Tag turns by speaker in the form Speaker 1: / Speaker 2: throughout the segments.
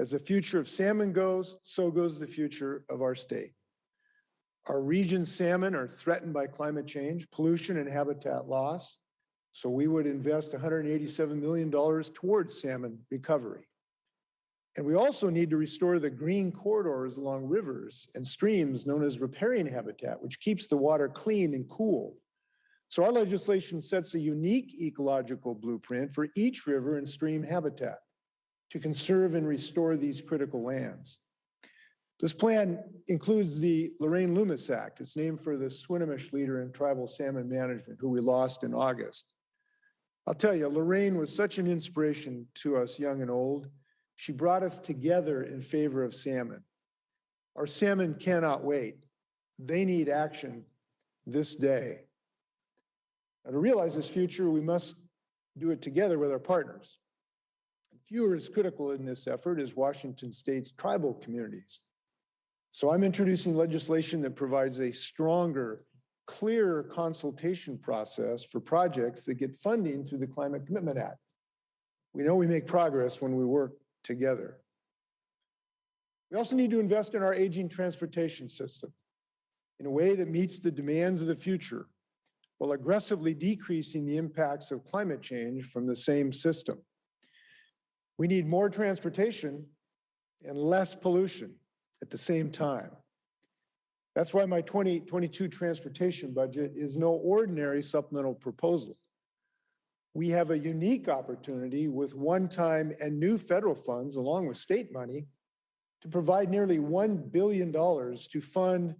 Speaker 1: As the future of salmon goes, so goes the future of our state. Our region's salmon are threatened by climate change, pollution, and habitat loss. So we would invest $187 million towards salmon recovery. And we also need to restore the green corridors along rivers and streams known as riparian habitat, which keeps the water clean and cool. So our legislation sets a unique ecological blueprint for each river and stream habitat to conserve and restore these critical lands. This plan includes the Lorraine Loomis Act. It's named for the Swinomish leader in tribal salmon management, who we lost in August. I'll tell you, Lorraine was such an inspiration to us young and old. She brought us together in favor of salmon. Our salmon cannot wait. They need action this day. Now, to realize this future, we must do it together with our partners. Few as critical in this effort is Washington State's tribal communities. So I'm introducing legislation that provides a stronger, clearer consultation process for projects that get funding through the Climate Commitment Act. We know we make progress when we work together. We also need to invest in our aging transportation system in a way that meets the demands of the future, while aggressively decreasing the impacts of climate change from the same system. We need more transportation and less pollution at the same time. That's why my 2022 transportation budget is no ordinary supplemental proposal. We have a unique opportunity with one-time and new federal funds, along with state money, to provide nearly $1 billion to fund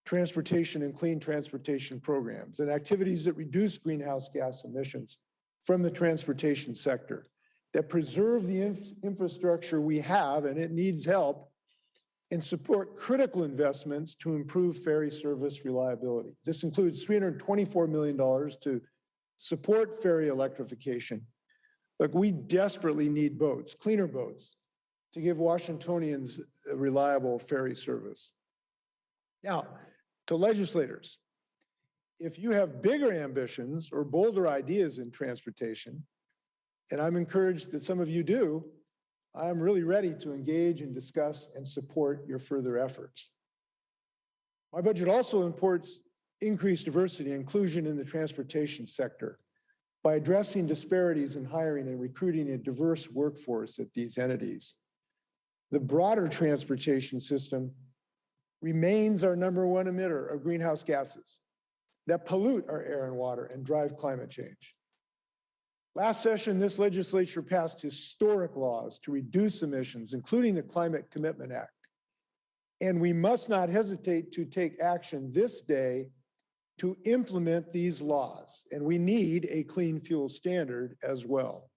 Speaker 1: transportation and clean transportation programs and activities that reduce greenhouse gas emissions from the transportation sector, that preserve the infrastructure we have, and it needs help, and support critical investments to improve ferry service reliability. This includes $324 million to support ferry electrification. Look, we desperately need boats, cleaner boats, to give Washingtonians a reliable ferry service. Now, to legislators, if you have bigger ambitions or bolder ideas in transportation, and I'm encouraged that some of you do, I'm really ready to engage and discuss and support your further efforts. My budget also supports increased diversity and inclusion in the transportation sector by addressing disparities in hiring and recruiting a diverse workforce at these entities. The broader transportation system remains our #1 emitter of greenhouse gases that pollute our air and water and drive climate change. Last session, this legislature passed historic laws to reduce emissions, including the Climate Commitment Act. And we must not hesitate to take action this day to implement these laws. And we need a clean fuel standard as well.